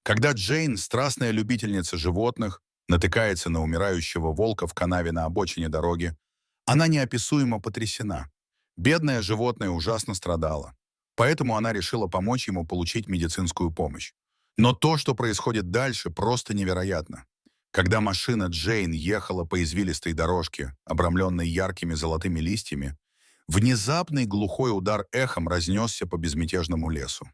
Когда Джейн, страстная любительница животных, натыкается на умирающего волка в канаве на обочине дороги, она неописуемо потрясена. Бедное животное ужасно страдало. Поэтому она решила помочь ему получить медицинскую помощь. Но то, что происходит дальше, просто невероятно. Когда машина Джейн ехала по извилистой дорожке, обрамленной яркими золотыми листьями, внезапный глухой удар эхом разнесся по безмятежному лесу.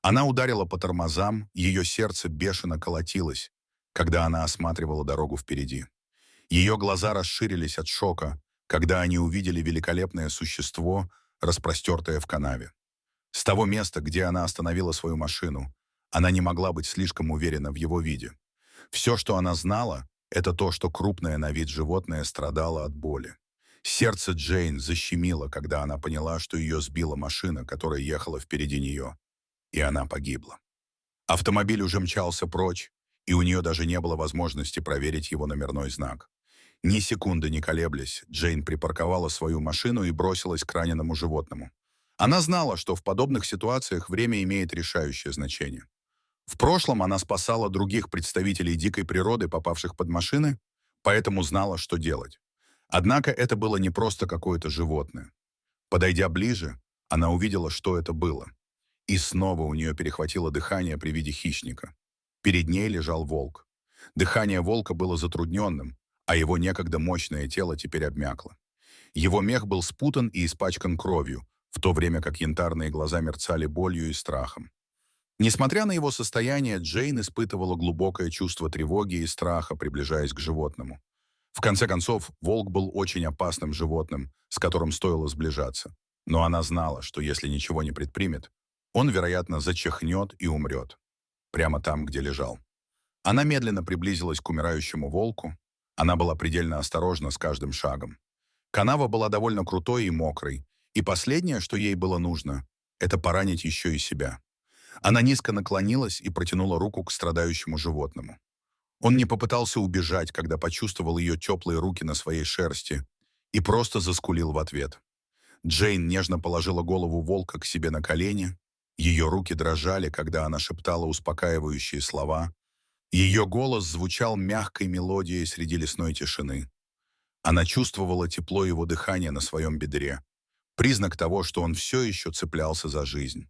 Она ударила по тормозам, ее сердце бешено колотилось, когда она осматривала дорогу впереди. Ее глаза расширились от шока, когда они увидели великолепное существо, распростертое в канаве. С того места, где она остановила свою машину, она не могла быть слишком уверена в его виде. Все, что она знала, это то, что крупное на вид животное страдало от боли. Сердце Джейн защемило, когда она поняла, что ее сбила машина, которая ехала впереди нее, и она погибла. Автомобиль уже мчался прочь, и у нее даже не было возможности проверить его номерной знак. Ни секунды не колеблясь, Джейн припарковала свою машину и бросилась к раненому животному. Она знала, что в подобных ситуациях время имеет решающее значение. В прошлом она спасала других представителей дикой природы, попавших под машины, поэтому знала, что делать. Однако это было не просто какое-то животное. Подойдя ближе, она увидела, что это было. И снова у нее перехватило дыхание при виде хищника. Перед ней лежал волк. Дыхание волка было затрудненным, а его некогда мощное тело теперь обмякло. Его мех был спутан и испачкан кровью, в то время как янтарные глаза мерцали болью и страхом. Несмотря на его состояние, Джейн испытывала глубокое чувство тревоги и страха, приближаясь к животному. В конце концов, волк был очень опасным животным, с которым стоило сближаться. Но она знала, что если ничего не предпримет, он, вероятно, зачихнет и умрет. Прямо там, где лежал. Она медленно приблизилась к умирающему волку. Она была предельно осторожна с каждым шагом. Канава была довольно крутой и мокрой, и последнее, что ей было нужно, это поранить еще и себя. Она низко наклонилась и протянула руку к страдающему животному. Он не попытался убежать, когда почувствовал ее теплые руки на своей шерсти, и просто заскулил в ответ. Джейн нежно положила голову волка к себе на колени. Ее руки дрожали, когда она шептала успокаивающие слова. Ее голос звучал мягкой мелодией среди лесной тишины. Она чувствовала тепло его дыхания на своем бедре, признак того, что он все еще цеплялся за жизнь.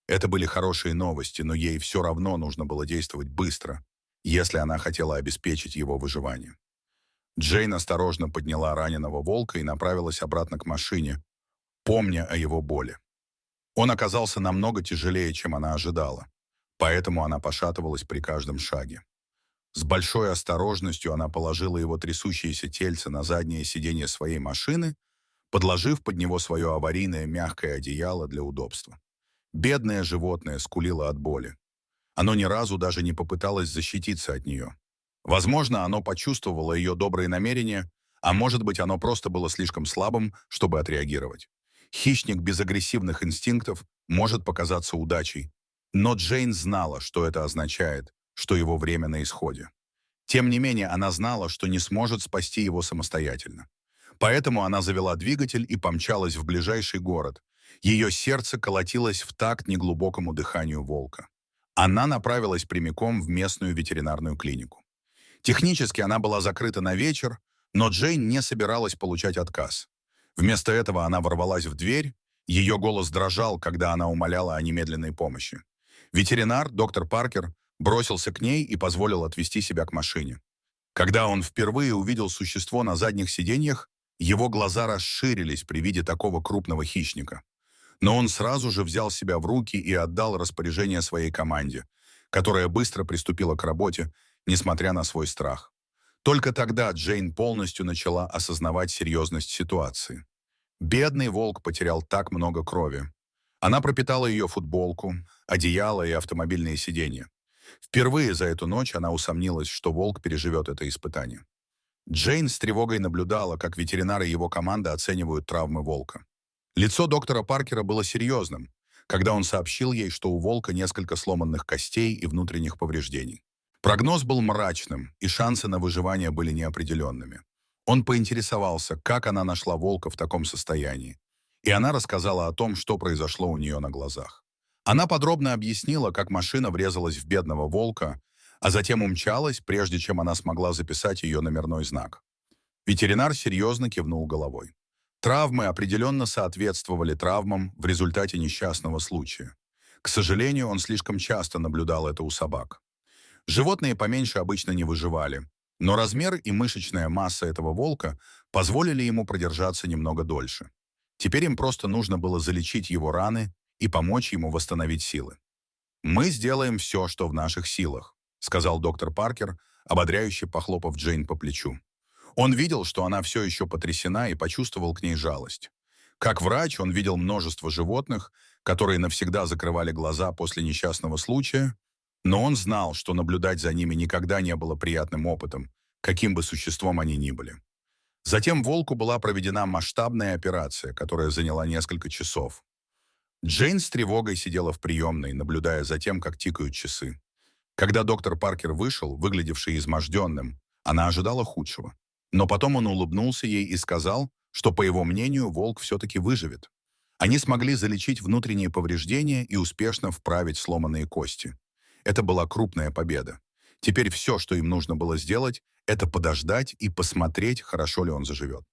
Это были хорошие новости, но ей все равно нужно было действовать быстро, если она хотела обеспечить его выживание. Джейн осторожно подняла раненого волка и направилась обратно к машине, помня о его боли. Он оказался намного тяжелее, чем она ожидала, поэтому она пошатывалась при каждом шаге. С большой осторожностью она положила его трясущееся тельце на заднее сиденье своей машины, подложив под него свое аварийное мягкое одеяло для удобства. Бедное животное скулило от боли. Оно ни разу даже не попыталось защититься от нее. Возможно, оно почувствовало ее добрые намерения, а может быть, оно просто было слишком слабым, чтобы отреагировать. Хищник без агрессивных инстинктов может показаться удачей, но Джейн знала, что это означает, что его время на исходе. Тем не менее, она знала, что не сможет спасти его самостоятельно. Поэтому она завела двигатель и помчалась в ближайший город. Ее сердце колотилось в такт неглубокому дыханию волка. Она направилась прямиком в местную ветеринарную клинику. Технически она была закрыта на вечер, но Джейн не собиралась получать отказ. Вместо этого она ворвалась в дверь, ее голос дрожал, когда она умоляла о немедленной помощи. Ветеринар, доктор Паркер, бросился к ней и позволил отвезти себя к машине. Когда он впервые увидел существо на задних сиденьях, его глаза расширились при виде такого крупного хищника. Но он сразу же взял себя в руки и отдал распоряжение своей команде, которая быстро приступила к работе, несмотря на свой страх. Только тогда Джейн полностью начала осознавать серьезность ситуации. Бедный волк потерял так много крови. Она пропитала ее футболку, одеяло и автомобильные сиденья. Впервые за эту ночь она усомнилась, что волк переживет это испытание. Джейн с тревогой наблюдала, как ветеринары его команды оценивают травмы волка. Лицо доктора Паркера было серьезным, когда он сообщил ей, что у волка несколько сломанных костей и внутренних повреждений. Прогноз был мрачным, и шансы на выживание были неопределенными. Он поинтересовался, как она нашла волка в таком состоянии, и она рассказала о том, что произошло у нее на глазах. Она подробно объяснила, как машина врезалась в бедного волка, а затем умчалась, прежде чем она смогла записать ее номерной знак. Ветеринар серьезно кивнул головой. Травмы определенно соответствовали травмам в результате несчастного случая. К сожалению, он слишком часто наблюдал это у собак. Животные поменьше обычно не выживали, но размер и мышечная масса этого волка позволили ему продержаться немного дольше. Теперь им просто нужно было залечить его раны и помочь ему восстановить силы. «Мы сделаем все, что в наших силах», — сказал доктор Паркер, ободряюще похлопав Джейн по плечу. Он видел, что она все еще потрясена, и почувствовал к ней жалость. Как врач он видел множество животных, которые навсегда закрывали глаза после несчастного случая, но он знал, что наблюдать за ними никогда не было приятным опытом, каким бы существом они ни были. Затем волку была проведена масштабная операция, которая заняла несколько часов. Джейн с тревогой сидела в приемной, наблюдая за тем, как тикают часы. Когда доктор Паркер вышел, выглядевший изможденным, она ожидала худшего. Но потом он улыбнулся ей и сказал, что, по его мнению, волк все-таки выживет. Они смогли залечить внутренние повреждения и успешно вправить сломанные кости. Это была крупная победа. Теперь все, что им нужно было сделать, это подождать и посмотреть, хорошо ли он заживет.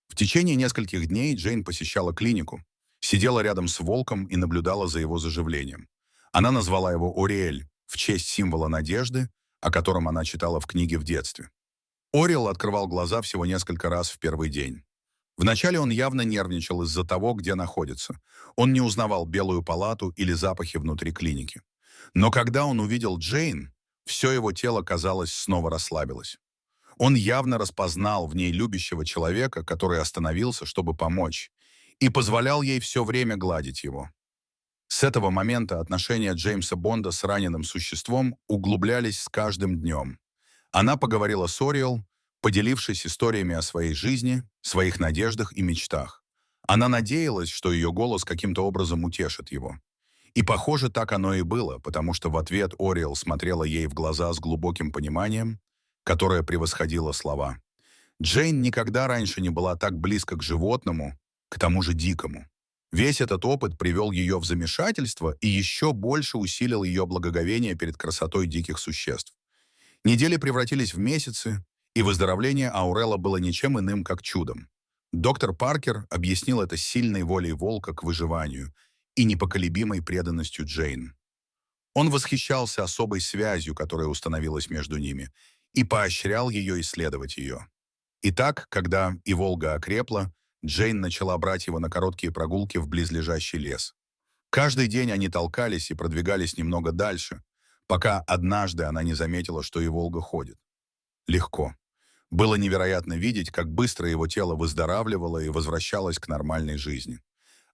В течение нескольких дней Джейн посещала клинику, сидела рядом с волком и наблюдала за его заживлением. Она назвала его Ориэль в честь символа надежды, о котором она читала в книге в детстве. Ориэл открывал глаза всего несколько раз в первый день. Вначале он явно нервничал из-за того, где находится. Он не узнавал белую палату или запахи внутри клиники. Но когда он увидел Джейн, все его тело, казалось, снова расслабилось. Он явно распознал в ней любящего человека, который остановился, чтобы помочь, и позволял ей все время гладить его. С этого момента отношения Джеймса Бонда с раненым существом углублялись с каждым днем. Она поговорила с Ориэл, поделившись историями о своей жизни, своих надеждах и мечтах. Она надеялась, что ее голос каким-то образом утешит его. И, похоже, так оно и было, потому что в ответ Ориэл смотрела ей в глаза с глубоким пониманием, которое превосходило слова. Джейн никогда раньше не была так близко к животному, к тому же дикому. Весь этот опыт привел ее в замешательство и еще больше усилил ее благоговение перед красотой диких существ. Недели превратились в месяцы, и выздоровление Аурелла было ничем иным, как чудом. Доктор Паркер объяснил это сильной волей волка к выживанию и непоколебимой преданностью Джейн. Он восхищался особой связью, которая установилась между ними, и поощрял ее исследовать ее. Итак, когда и Волга окрепла, Джейн начала брать его на короткие прогулки в близлежащий лес. Каждый день они толкались и продвигались немного дальше, пока однажды она не заметила, что и Волга ходит. Легко. Было невероятно видеть, как быстро его тело выздоравливало и возвращалось к нормальной жизни.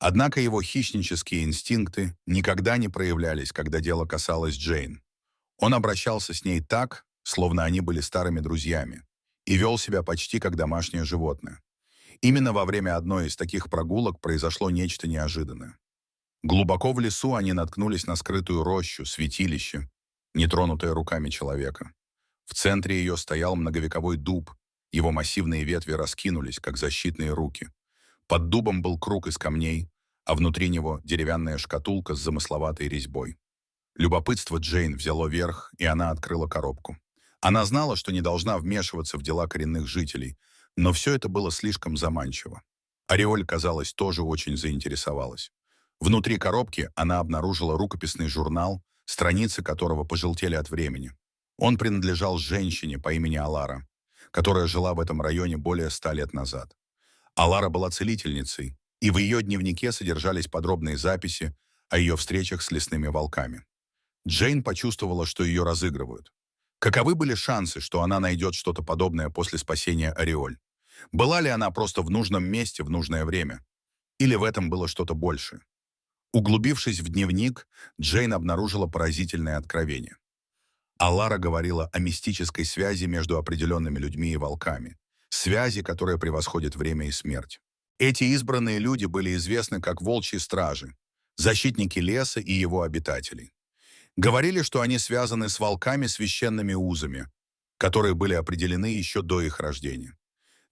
Однако его хищнические инстинкты никогда не проявлялись, когда дело касалось Джейн. Он обращался с ней так, словно они были старыми друзьями, и вел себя почти как домашнее животное. Именно во время одной из таких прогулок произошло нечто неожиданное. Глубоко в лесу они наткнулись на скрытую рощу, святилище, нетронутое руками человека. В центре ее стоял многовековой дуб, его массивные ветви раскинулись, как защитные руки. Под дубом был круг из камней, а внутри него деревянная шкатулка с замысловатой резьбой. Любопытство Джейн взяло верх, и она открыла коробку. Она знала, что не должна вмешиваться в дела коренных жителей, но все это было слишком заманчиво. Ореоль, казалось, тоже очень заинтересовалась. Внутри коробки она обнаружила рукописный журнал, страницы которого пожелтели от времени. Он принадлежал женщине по имени Алара, которая жила в этом районе более 100 лет назад. Алара была целительницей, и в ее дневнике содержались подробные записи о ее встречах с лесными волками. Джейн почувствовала, что ее разыгрывают. Каковы были шансы, что она найдет что-то подобное после спасения Ореоль? Была ли она просто в нужном месте в нужное время? Или в этом было что-то большее? Углубившись в дневник, Джейн обнаружила поразительное откровение. Алара говорила о мистической связи между определенными людьми и волками, связи, которая превосходит время и смерть. Эти избранные люди были известны как волчьи стражи, защитники леса и его обитателей. Говорили, что они связаны с волками священными узами, которые были определены еще до их рождения.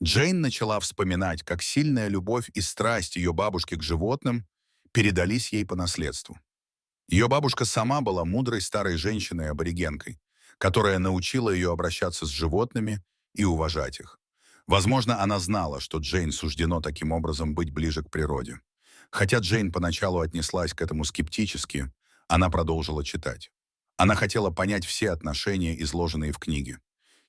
Джейн начала вспоминать, как сильная любовь и страсть ее бабушки к животным передались ей по наследству. Ее бабушка сама была мудрой старой женщиной-аборигенкой, которая научила ее обращаться с животными и уважать их. Возможно, она знала, что Джейн суждено таким образом быть ближе к природе. Хотя Джейн поначалу отнеслась к этому скептически, она продолжила читать. Она хотела понять все отношения, изложенные в книге.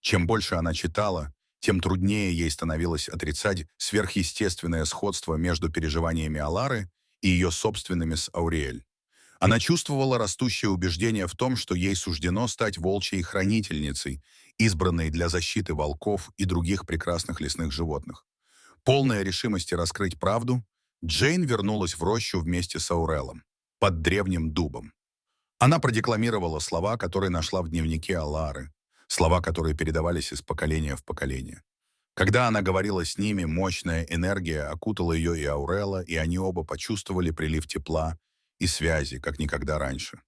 Чем больше она читала, тем труднее ей становилось отрицать сверхъестественное сходство между переживаниями Алары и ее собственными с Ауриэль. Она чувствовала растущее убеждение в том, что ей суждено стать волчьей хранительницей, избранной для защиты волков и других прекрасных лесных животных. Полная решимости раскрыть правду, Джейн вернулась в рощу вместе с Аурелом, под древним дубом. Она продекламировала слова, которые нашла в дневнике Алары, слова, которые передавались из поколения в поколение. Когда она говорила с ними, мощная энергия окутала ее и Аурела, и они оба почувствовали прилив тепла и связи, как никогда раньше.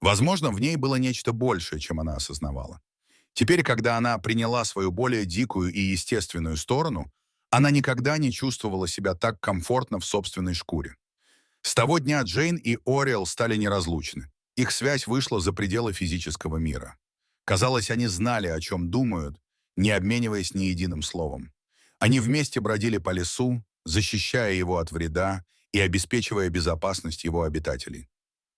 Возможно, в ней было нечто большее, чем она осознавала. Теперь, когда она приняла свою более дикую и естественную сторону, она никогда не чувствовала себя так комфортно в собственной шкуре. С того дня Джейн и Ориэл стали неразлучны. Их связь вышла за пределы физического мира. Казалось, они знали, о чем думают, не обмениваясь ни единым словом. Они вместе бродили по лесу, защищая его от вреда и обеспечивая безопасность его обитателей.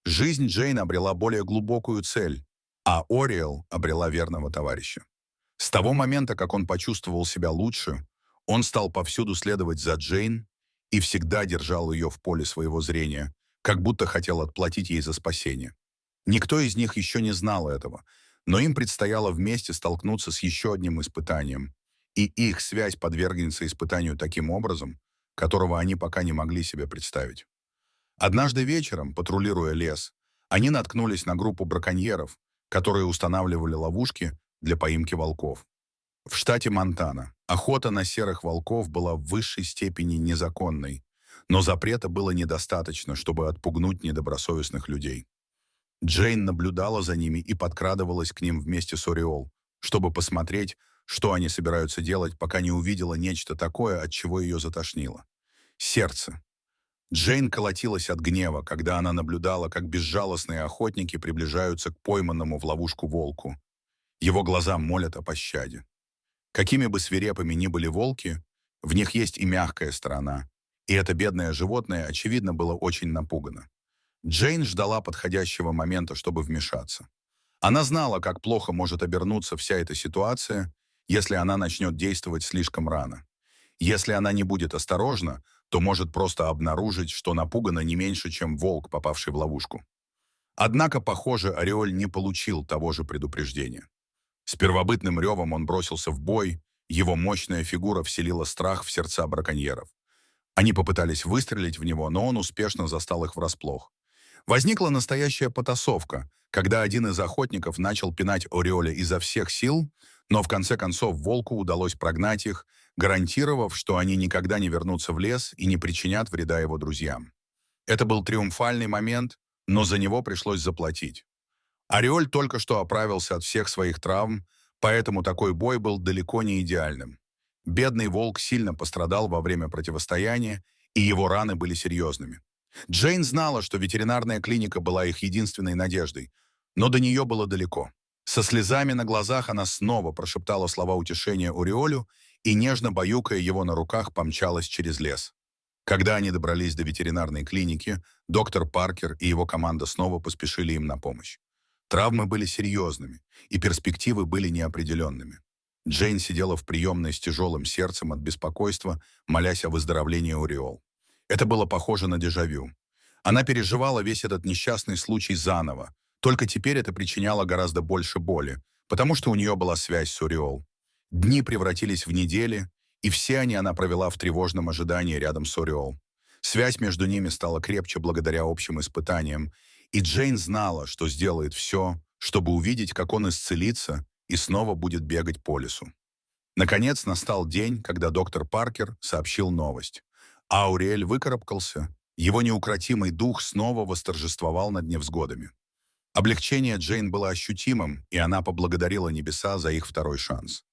Жизнь Джейн обрела более глубокую цель, а Ориэл обрела верного товарища. С того момента, как он почувствовал себя лучше, он стал повсюду следовать за Джейн и всегда держал ее в поле своего зрения, как будто хотел отплатить ей за спасение. Никто из них еще не знал этого, но им предстояло вместе столкнуться с еще одним испытанием, и их связь подвергнется испытанию таким образом, которого они пока не могли себе представить. Однажды вечером, патрулируя лес, они наткнулись на группу браконьеров, которые устанавливали ловушки для поимки волков. В штате Монтана охота на серых волков была в высшей степени незаконной, но запрета было недостаточно, чтобы отпугнуть недобросовестных людей. Джейн наблюдала за ними и подкрадывалась к ним вместе с Ориол, чтобы посмотреть, что они собираются делать, пока не увидела нечто такое, от чего ее затошнило. Сердце. Джейн колотилась от гнева, когда она наблюдала, как безжалостные охотники приближаются к пойманному в ловушку волку. Его глаза молят о пощаде. Какими бы свирепыми ни были волки, в них есть и мягкая сторона, и это бедное животное, очевидно, было очень напугано. Джейн ждала подходящего момента, чтобы вмешаться. Она знала, как плохо может обернуться вся эта ситуация, если она начнет действовать слишком рано. Если она не будет осторожна, то может просто обнаружить, что напугана не меньше, чем волк, попавший в ловушку. Однако, похоже, Ореоль не получил того же предупреждения. С первобытным ревом он бросился в бой, его мощная фигура вселила страх в сердца браконьеров. Они попытались выстрелить в него, но он успешно застал их врасплох. Возникла настоящая потасовка, когда один из охотников начал пинать Ореоля изо всех сил, но в конце концов волку удалось прогнать их, гарантировав, что они никогда не вернутся в лес и не причинят вреда его друзьям. Это был триумфальный момент, но за него пришлось заплатить. Ореоль только что оправился от всех своих травм, поэтому такой бой был далеко не идеальным. Бедный волк сильно пострадал во время противостояния, и его раны были серьезными. Джейн знала, что ветеринарная клиника была их единственной надеждой, но до нее было далеко. Со слезами на глазах она снова прошептала слова утешения Ореолю и, нежно баюкая его на руках, помчалась через лес. Когда они добрались до ветеринарной клиники, доктор Паркер и его команда снова поспешили им на помощь. Травмы были серьезными, и перспективы были неопределенными. Джейн сидела в приемной с тяжелым сердцем от беспокойства, молясь о выздоровлении Ореол. Это было похоже на дежавю. Она переживала весь этот несчастный случай заново, только теперь это причиняло гораздо больше боли, потому что у нее была связь с Ореол. Дни превратились в недели, и все они она провела в тревожном ожидании рядом с Ореол. Связь между ними стала крепче благодаря общим испытаниям, и Джейн знала, что сделает все, чтобы увидеть, как он исцелится и снова будет бегать по лесу. Наконец настал день, когда доктор Паркер сообщил новость. Ауриэль выкарабкался, его неукротимый дух снова восторжествовал над невзгодами. Облегчение Джейн было ощутимым, и она поблагодарила небеса за их второй шанс.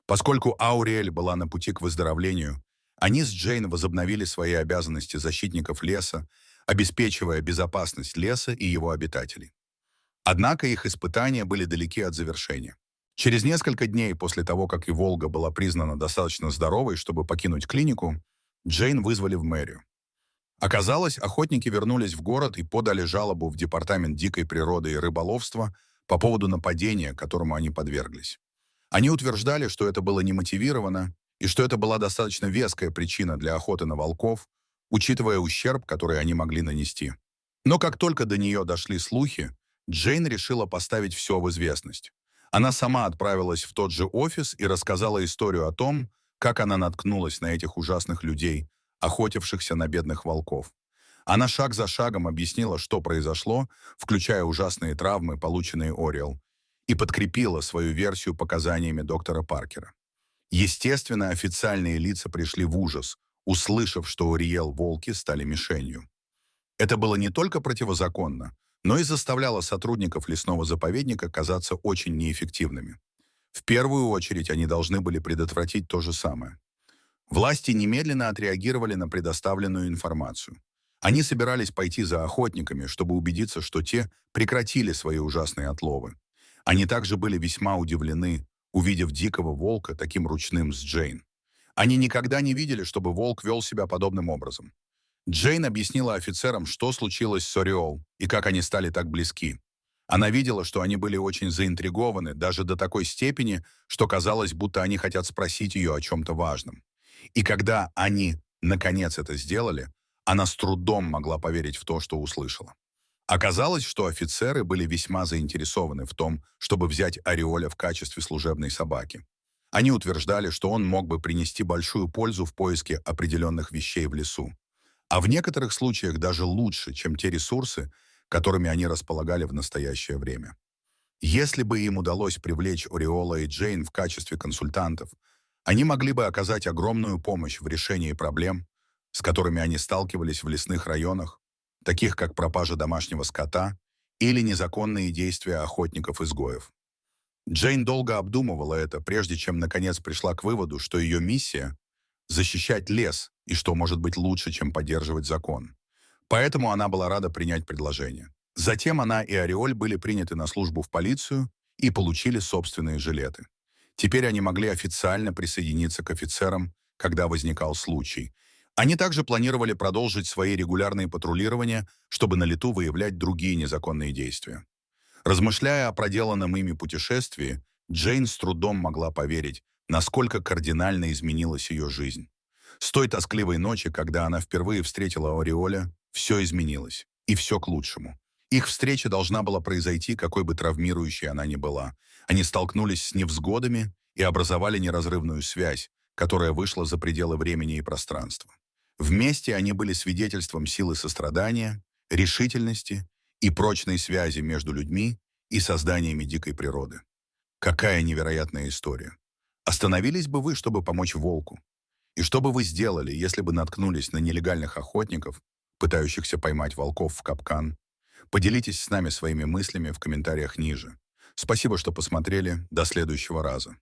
Поскольку Ауриэль была на пути к выздоровлению, они с Джейн возобновили свои обязанности защитников леса, обеспечивая безопасность леса и его обитателей. Однако их испытания были далеки от завершения. Через несколько дней после того, как и Волга была признана достаточно здоровой, чтобы покинуть клинику, Джейн вызвали в мэрию. Оказалось, охотники вернулись в город и подали жалобу в Департамент дикой природы и рыболовства по поводу нападения, которому они подверглись. Они утверждали, что это было немотивировано и что это была достаточно веская причина для охоты на волков, учитывая ущерб, который они могли нанести. Но как только до нее дошли слухи, Джейн решила поставить все в известность. Она сама отправилась в тот же офис и рассказала историю о том, как она наткнулась на этих ужасных людей, охотившихся на бедных волков. Она шаг за шагом объяснила, что произошло, включая ужасные травмы, полученные Ориэл, и подкрепила свою версию показаниями доктора Паркера. Естественно, официальные лица пришли в ужас, услышав, что Ориэл волки стали мишенью. Это было не только противозаконно, но и заставляло сотрудников лесного заповедника казаться очень неэффективными. В первую очередь они должны были предотвратить то же самое. Власти немедленно отреагировали на предоставленную информацию. Они собирались пойти за охотниками, чтобы убедиться, что те прекратили свои ужасные отловы. Они также были весьма удивлены, увидев дикого волка таким ручным с Джейн. Они никогда не видели, чтобы волк вел себя подобным образом. Джейн объяснила офицерам, что случилось с Ориол и как они стали так близки. Она видела, что они были очень заинтригованы, даже до такой степени, что казалось, будто они хотят спросить ее о чем-то важном. И когда они, наконец, это сделали, она с трудом могла поверить в то, что услышала. Оказалось, что офицеры были весьма заинтересованы в том, чтобы взять Ореоля в качестве служебной собаки. Они утверждали, что он мог бы принести большую пользу в поиске определенных вещей в лесу, а в некоторых случаях даже лучше, чем те ресурсы, которыми они располагали в настоящее время. Если бы им удалось привлечь Ориола и Джейн в качестве консультантов, они могли бы оказать огромную помощь в решении проблем, с которыми они сталкивались в лесных районах, таких как пропажа домашнего скота или незаконные действия охотников-изгоев. Джейн долго обдумывала это, прежде чем наконец пришла к выводу, что ее миссия — защищать лес, и что может быть лучше, чем поддерживать закон. Поэтому она была рада принять предложение. Затем она и Ореоль были приняты на службу в полицию и получили собственные жилеты. Теперь они могли официально присоединиться к офицерам, когда возникал случай. Они также планировали продолжить свои регулярные патрулирования, чтобы на лету выявлять другие незаконные действия. Размышляя о проделанном ими путешествии, Джейн с трудом могла поверить, насколько кардинально изменилась ее жизнь. С той тоскливой ночи, когда она впервые встретила Ореоля, все изменилось, и все к лучшему. Их встреча должна была произойти, какой бы травмирующей она ни была. Они столкнулись с невзгодами и образовали неразрывную связь, которая вышла за пределы времени и пространства. Вместе они были свидетельством силы сострадания, решительности и прочной связи между людьми и созданиями дикой природы. Какая невероятная история! Остановились бы вы, чтобы помочь волку? И что бы вы сделали, если бы наткнулись на нелегальных охотников, пытающихся поймать волков в капкан? Поделитесь с нами своими мыслями в комментариях ниже. Спасибо, что посмотрели. До следующего раза.